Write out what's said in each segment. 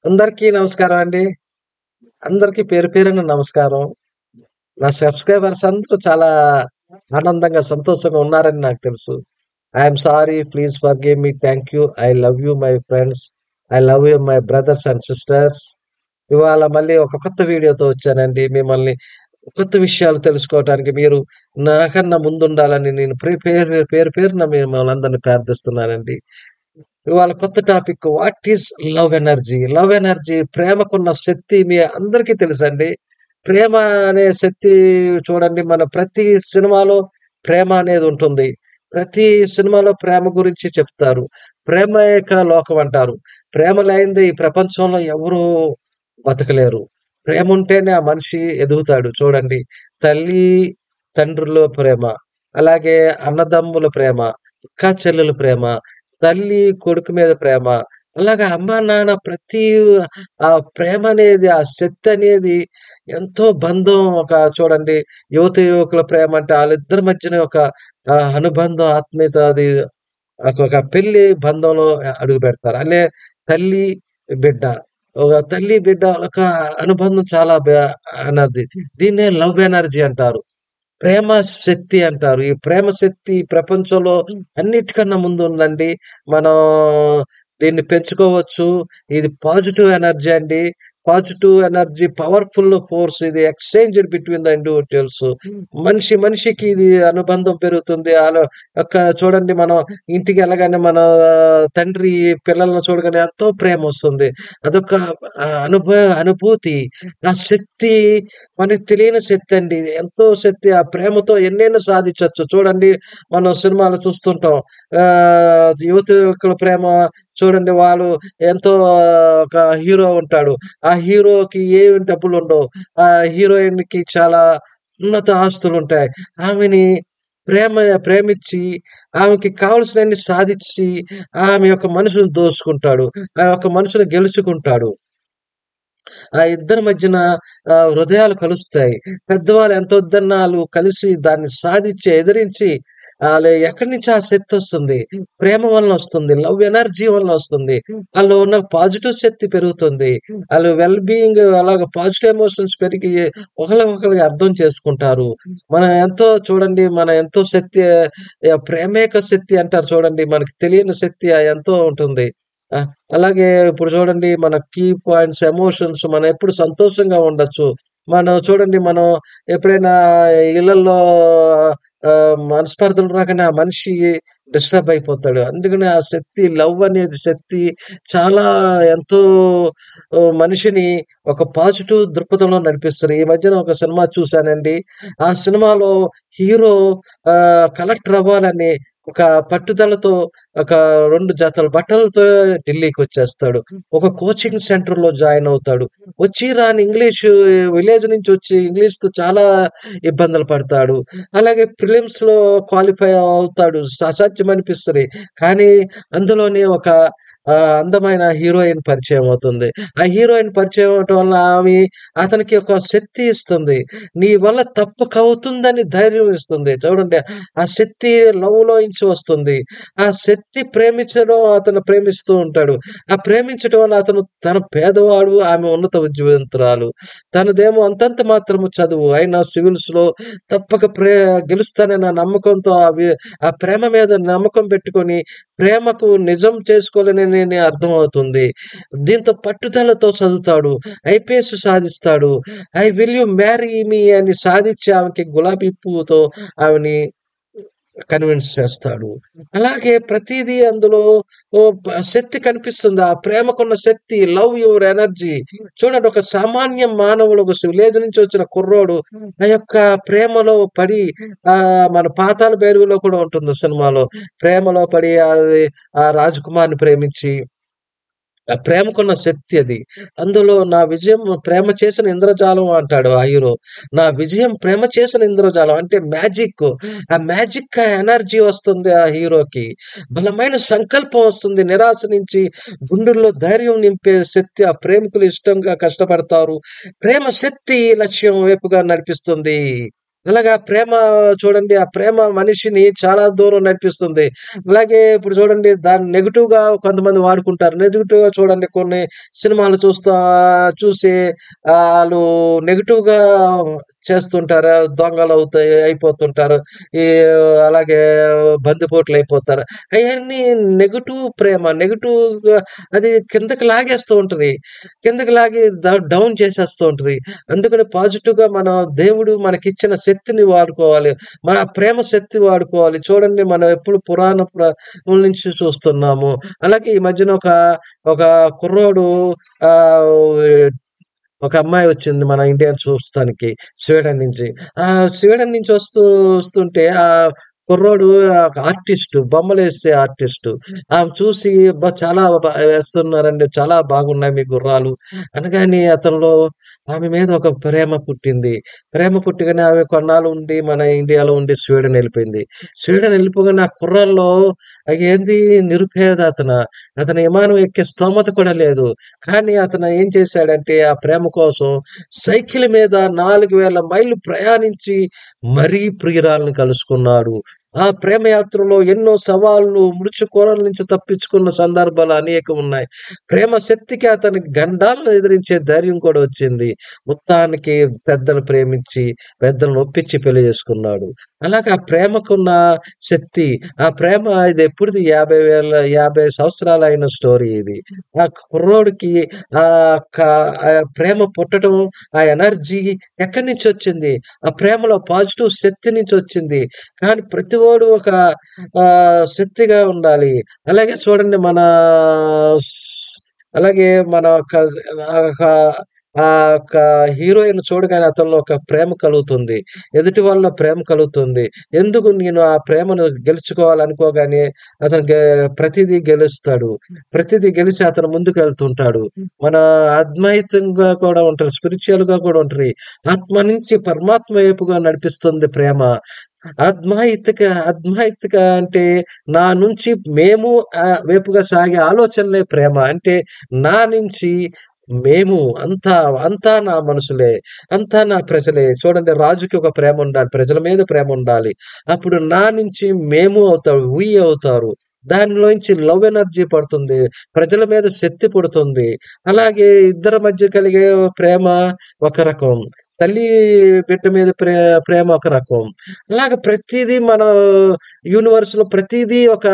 అందరికీ నమస్కారం అండి. అందరికీ పేరు పేరున నమస్కారం. నా సబ్‌స్క్రైబర్స్ అందరూ చాలా ఆనందంగా, సంతోషంగా ఉన్నారని నాకు తెలుసు. I am sorry. Please forgive me. Thank you. I love you my friends. I love you my brothers and sisters. ఇవాళ మళ్ళీ ఒక కొత్త వీడియోతో వచ్చానండి. మిమ్మల్ని కొత్త విషయాలు తెలుసుకోవటానికి మీరు నాకన్నా ముందుండాలని నేను పేరు పేరున మిమ్మల్ని అందరిని ప్రార్థిస్తున్నానండి. ఇవాళ కొత్త topic what is love energy? Love energy ప్రేమకున్న శక్తి మీ అందరికీ తెలుసండి. ప్రేమ అనే శక్తి చూడండి మన ప్రతి సినిమాలో ప్రేమ అనేది ఉంటుంది. ప్రతి సినిమాలో ప్రేమ గురించి చెప్తారు. ప్రేమేక లోకం అంటారు. ప్రేమ లేనిదే ఈ ప్రపంచంలో ఎవరు బతకలేరు. ప్రేముంటేనే ఆ మనిషి ఎదుగుతాడు. చూడండి తల్లి, తండ్రుల ప్రేమ, అలాగే అన్నదమ్ముల ప్రేమ, అక్కా చెల్లెల ప్రేమ, తల్లి కొడుకు మీద ప్రేమ. అలాగా అమ్మా, నాన్న ప్రతి ఆ ప్రేమనేది, ఆ శక్తనేది ఎంతో బంధం ఒక చూడండి యువకుల ప్రేమ అంటే ఆళ్ళిద్దరి మధ్యన ఒక అనుబంధం, ఆత్మీయత అది ఒక పెళ్లి బంధంలో అడుగుపెడతారు. తల్లి, బిడ్డ. ఒక తల్లి, బిడ్డ ఒక అనుబంధం చాలా అన్నది. దీన్నే లవ్ ఎనర్జీ అంటారు. ప్రేమ శక్తి అంటారు. ఈ ప్రేమ శక్తి ఈ ప్రపంచంలో అన్నిటికన్నా ముందుందండి. మనం దీన్ని పెంచుకోవచ్చు. ఇది పాజిటివ్ ఎనర్జీ అండి. పాజిటివ్ ఎనర్జీ పవర్‌ఫుల్ ఫోర్స్ ఇది ఎక్స్‌చేంజ్డ్ బిట్వీన్ ద ఇండివిడ్యుయల్స్. మనిషికి ఇది అనుబంధం పెరుగుతుంది. చూడండి మనం ఇంటికెళ్ళగానే మన తండ్రి పిల్లల్ని చూడగానే ఎంతో ప్రేమొస్తుంది. అదొక అనుభూతి. ఆ శక్తి మనకు తెలియని శక్తండి. ఎంతో శక్తి. ఆ ప్రేమతో ఎన్నైనా సాధించొచ్చు. చూడండి మనం సినిమాలు చూస్తుంటాం. యువకుల ప్రేమ చూడండి వాళ్ళు ఎంతో ఒక హీరో ఉంటాడు. ఆ హీరోకి ఏమి డబ్బులుండవు. ఆ హీరోయిన్‌కి చాలా ఉన్నత ఆస్తులుంటాయి. ఆమెని ప్రేమిచ్చి ఆమెకి కావాల్సినయన్ని సాధిచ్చి ఆమె యొక్క మనసును దోచుకుంటాడు. ఆ యొక్క మనసుని గెలుచుకుంటాడు. ఆ ఇద్దరి మధ్యన హృదయాలు కలుస్తాయి. పెద్దవాళ్ళు ఎంత వద్దన్నా ఆళ్ళు కలిసి దాన్ని సాధిచ్చి, ఎదిరించి ఎక్కడి నుంచి ఆ శక్తొస్తుంది? ప్రేమ వలనొస్తుంది. Love energy వలనొస్తుంది. ఆళ్ళలో ఉన్న పాజిటివ్ శక్తి పెరుగుతుంది. ఆళ్ళు వెల్ బీయింగ్ అలాగా పాజిటివ్ ఎమోషన్స్ పెరిగి ఒకళ్ళకొకళ్ళు అర్థం చేసుకుంటారు. మనం ఎంతో చూడండి మనం ఎంతో శక్తి ప్రేమేక శక్తి అంటారు చూడండి. మనకి తెలియని శక్తి ఎంతో ఉంటుంది. ఆ! అలాగే ఇప్పుడు చూడండి మన కీ పాయింట్స్, ఎమోషన్స్ మనం ఎప్పుడు సంతోషంగా ఉండొచ్చు. మనం ఎప్పుడైనా ఇళ్లల్లో మనస్పర్ధలు రాగానే ఆ మనిషి డిస్టర్బ్ అయిపోతాడు. అందుకని ఆ శక్తి లవ్ అనేది శక్తి చాలా ఎంతో మనిషిని ఒక పాజిటివ్ దృక్పథంలో నడిపిస్తది. ఈ మధ్యన ఒక సినిమా చూసానండి. ఆ సినిమాలో హీరో కలెక్టర్ అవ్వాలని ఒక పట్టుదలతో ఒక 2 జతల బట్టలతో ఢిల్లీకొచ్చేస్తాడు. ఒక కోచింగ్ సెంటర్‌లో జాయిన్ అవుతాడు. వచ్చి రాని విలేజ్ నుంచి వచ్చి ఇంగ్లీష్‌తో చాలా ఇబ్బందులు పడతాడు. అలాగే ప్రిలిమ్స్‌లో క్వాలిఫై అవుతాడు. అసాధ్యం అనిపిస్తది. కానీ అందులోనే ఒక అందమైన హీరోయిన్ పరిచయం అవుతుంది. ఆ హీరోయిన్ పరిచయం అవ్వటం వల్ల అతనికి ఒక శక్తి ఇస్తుంది. నీ వల్ల తప్పకవుతుందని ధైర్యం ఇస్తుంది. చూడండి ఆ శక్తి లవ్‌లోంచి వస్తుంది. ఆ శక్తి ప్రేమించడం అతను ప్రేమిస్తూ ఉంటాడు. ఆ ప్రేమించటం వల్ల అతను తన పేదవాడు, ఆమె ఉన్నత విద్యావంతురాలు. తనదేమో అంతంత మాత్రము చదువు. అయినా సివిల్స్‌లో తప్పక గెలుస్తానన్న నమ్మకంతో ఆ ప్రేమ మీద నమ్మకం పెట్టుకొని ప్రేమకు నిజం చేసుకోలేనని అర్థమవుతుంది. దీంతో పట్టుదలతో చదువుతాడు. ఐపీఎస్ సాధిస్తాడు. I will you marry me అని సాధిచ్చి ఆమెకి గులాబీ పువ్వుతో ఆమెని కన్విన్స్ చేస్తాడు. అలాగే ప్రతీదీ అందులో శక్తి కనిపిస్తుంది. ఆ ప్రేమకున్న శక్తి లవ్ యువర్ ఎనర్జీ. చూడండి ఒక సామాన్య మానవుడు ఒక విలేజ్ నుంచి వచ్చిన కుర్రోడు ఆ యొక్క ప్రేమలో పడి మన 'పాతాళ భైరవిలో' కూడా ఉంటుంది సినిమాలో. ప్రేమలో పడి ఆ రాజకుమార్‌ని ప్రేమించి ఆ ప్రేమకున్న శక్తి అది. అందులో నా విజయం ప్రేమ చేసిన ఇంద్రజాలం అంటాడు ఆ హీరో. నా విజయం ప్రేమ చేసిన ఇంద్రజాలం అంటే మ్యాజిక్. ఆ మ్యాజిక్ ఎనర్జీ వస్తుంది ఆ హీరోకి. బలమైన సంకల్పం వస్తుంది. నిరాశ నుంచి గుండెల్లో ధైర్యం నింపే శక్తి ఆ ప్రేమికులు ఇష్టంగా కష్టపడతారు. ప్రేమ శక్తి లక్ష్యం వైపుగా నడిపిస్తుంది. అలాగా ప్రేమ చూడండి, ఆ ప్రేమ మనిషిని చాలా దూరం నడిపిస్తుంది. అలాగే ఇప్పుడు చూడండి దాన్ని నెగెటివ్‌గా కొంతమంది వాడుకుంటారు. నెగెటివ్‌గా చూడండి కొన్ని సినిమాలు చూసి ఆళ్ళు నెగెటివ్‌గా చేస్తుంటారు. అయిపోతుంటారు. ఈ అలాగే బందిపోట్లయిపోతారు. అయన్నీ నెగెటివ్ ప్రేమ. నెగెటివ్‌గా అది కిందకి లాగేస్తూ ఉంటది. కిందకి లాగి డౌన్ చేసేస్తూ ఉంటది. అందుకని పాజిటివ్‌గా దేవుడు మనకిచ్చిన శక్తిని వాడుకోవాలి. మన ప్రేమ శక్తి వాడుకోవాలి. చూడండి మనం ఎప్పుడు నుంచి చూస్తున్నాము. అలాగే ఈ మధ్యన ఒక కుర్రోడు ఆహ్, ఒక అమ్మాయి వచ్చింది మన ఇండియాని చూస్తానికి స్వీడన్ నుంచి. ఆ స్వీడన్ నుంచి వస్తుంటే కుర్రోడు ఒక ఆర్టిస్టు. బొమ్మలేసే ఆర్టిస్టు. ఆమె చూసి అబ్బా! చాలా ఏస్తున్నారండి. చాలా బాగున్నాయి మీ గుర్రాలు అనగానే అతనిలో ఆమె మీద ఒక ప్రేమ పుట్టింది. ప్రేమ పుట్టగానే ఆమె కొన్నాళ్ళు ఉండి మన ఇండియాలో ఉండి స్వీడన్ ఎళ్ళిపోయింది. స్వీడన్ ఎళ్ళిపోగానే ఆ కుర్రాల్లో ఏంది నిరుపేద అతను. అతను విమానం ఎక్కే స్తోమత కూడా లేదు. కానీ అతను ఏం చేశాడంటే ఆ ప్రేమ కోసం సైకిల్ మీద 4000 మైళ్ళు ప్రయాణించి మరీ ప్రియురాలిని కలుసుకున్నాడు. ఆ ప్రేమ యాత్రలో ఎన్నో సవాళ్లు, మృత్యుకోరల నుంచి తప్పించుకున్న సందర్భాలు అనేకమున్నాయి. ప్రేమ శక్తికి అతనికి గండాలను ఎదిరించే ధైర్యం కూడా వచ్చింది. మొత్తానికి పెద్దలు ప్రేమించి, పెద్దలను ఒప్పించి పెళ్లి చేసుకున్నాడు. అలాగా ఆ ప్రేమకున్న శక్తి, ఆ ప్రేమ ఇది ఎప్పుడుది 50 సంవత్సరాలయిన స్టోరీ ఇది. ఆ కుర్రోడికి క ప్రేమ పుట్టడం, ఆ ఎనర్జీ ఎక్కడి నుంచొచ్చింది? ఆ ప్రేమలో పాజిటివ్ శక్తి నుంచొచ్చింది. కానీ ప్రతివోడు ఒక శక్తిగా ఉండాలి. అలాగే చూడండి స్ అలాగే మన ఒక ఒక ఒక హీరోయిన్ చూడగానే అతనిలో ఒక ప్రేమ కలుగుతుంది. ఎదుటి వాళ్ళలో ప్రేమ కలుగుతుంది. ఎందుకు నేను ఆ ప్రేమను గెలుచుకోవాలనుకోగానే అతను ప్రతిదీ గెలుస్తాడు. ప్రతిదీ గెలిచి అతను ముందుకెళ్తుంటాడు. మన ఆధ్యాత్మికంగా కూడా ఉంటది. స్పిరిచ్యువల్‌గా కూడా ఉంటది. ఆత్మ నుంచి పరమాత్మ వైపుగా నడిపిస్తుంది ప్రేమ. ఆధ్యాత్మిక ఆధ్యాత్మిక అంటే నా నుంచి మేము వైపుగా సాగే ఆలోచనలే ప్రేమ. అంటే నా నుంచి మేము అంతా నా మనుషులే. అంతా నా ప్రజలే. చూడండి రాజుకి ఒక ప్రేమ ఉండాలి. ప్రజల మీద ప్రేమ ఉండాలి. అప్పుడు నా నుంచి మేము అవుతారు. అవుతారు. దానిలోంచి లవ్ ఎనర్జీ పడుతుంది. ప్రజల మీద శక్తి పుడుతుంది. అలాగే ఇద్దరి మధ్య కలిగే ప్రేమ ఒక రకం. తల్లి బిడ్డ మీద ప్రేమ ఒక రకం. అలాగ ప్రతీదీ మన యూనివర్స్‌లో ప్రతీదీ ఒక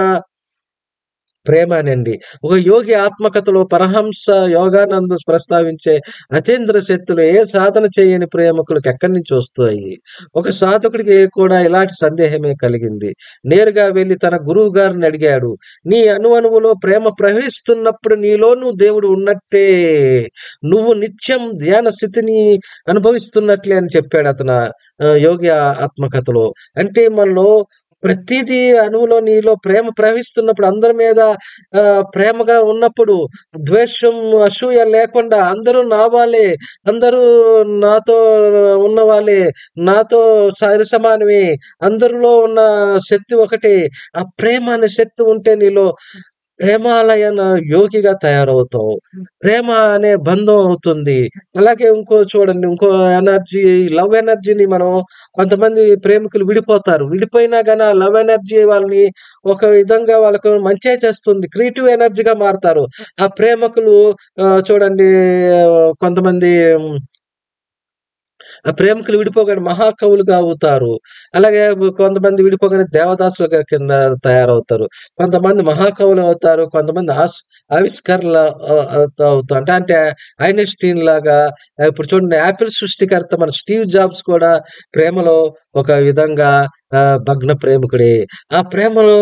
ప్రేమేనండి. ఒక యోగి ఆత్మకథలో పరహంస యోగానంద ప్రస్తావించే అతీంద్ర శక్తులు ఏ సాధన చేయని ప్రేమికులకి ఎక్కడి నుంచి వస్తాయి. ఒక సాధకుడికి కూడా ఇలాంటి సందేహమే కలిగింది. నేరుగా వెళ్లి తన గురువు గారిని అడిగాడు. నీ అణువణువులో ప్రేమ ప్రవహిస్తున్నప్పుడు నీలోనూ దేవుడు ఉన్నట్టే. నువ్వు నిత్యం ధ్యాన స్థితిని అనుభవిస్తున్నట్లే అని చెప్పాడు అతను యోగి ఆత్మకథలో. అంటే మనలో ప్రతీదీ అణువులో నీలో ప్రేమ ప్రవహిస్తున్నప్పుడు అందరి మీద ప్రేమగా ఉన్నప్పుడు ద్వేషం, అసూయ లేకుండా అందరూ నా వాళ్ళే, అందరూ నాతో ఉన్నవాళ్ళే, నాతో సరిసమానమే, అందరిలో ఉన్న శక్తి ఒకటే. ఆ ప్రేమ అనే శక్తి ఉంటే నీలో ప్రేమాలయన యోగిగా తయారవుతావు. ప్రేమ అనే బంధం అవుతుంది. అలాగే చూడండి ఇంకో ఎనర్జీ లవ్ ఎనర్జీని మనం కొంతమంది ప్రేమికులు విడిపోతారు. విడిపోయినా గాని ఆ లవ్ ఎనర్జీ వాళ్ళని ఒక విధంగా వాళ్ళకు మంచే చేస్తుంది. క్రియేటివ్ ఎనర్జీగా మారతారు. ఆ ప్రేమికులు చూడండి కొంతమంది ఆ ప్రేమికులు విడిపోగానే మహాకవులుగా అవుతారు. అలాగే కొంతమంది విడిపోగానే దేవదాసులుగా కింద తయారవుతారు. కొంతమంది మహాకవులు అవుతారు. కొంతమంది ఆవిష్కర్ల అవుతా అంటే ఐన్‌స్టీన్ లాగా ఇప్పుడు చూడండి యాపిల్ సృష్టికర్త మన స్టీవ్ జాబ్స్ కూడా ప్రేమలో ఒక విధంగా భగ్న ప్రేమికుడే. ఆ ప్రేమలో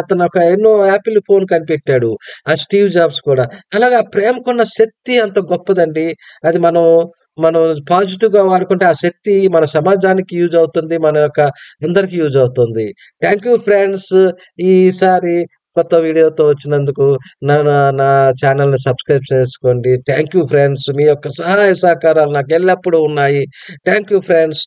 అతను ఎన్నో యాపిల్ ఫోన్ కనిపెట్టాడు. ఆ స్టీవ్ జాబ్స్ కూడా. అలాగే ఆ ప్రేమకున్న శక్తి అంత గొప్పదండి. అది మనం పాజిటివ్‌గా వాడుకుంటే ఆ శక్తి మన సమాజానికి యూజ్ అవుతుంది. మన యొక్క అందరికి యూజ్ అవుతుంది. Thank you friends. ఈసారి కొత్త వీడియోతో వచ్చినందుకు నా నా నా ఛానెల్‌ని సబ్స్క్రైబ్ చేసుకోండి. Thank you friends. మీ యొక్క సహాయ సహకారాలు నాకు ఎల్లప్పుడూ ఉన్నాయి. Thank you friends.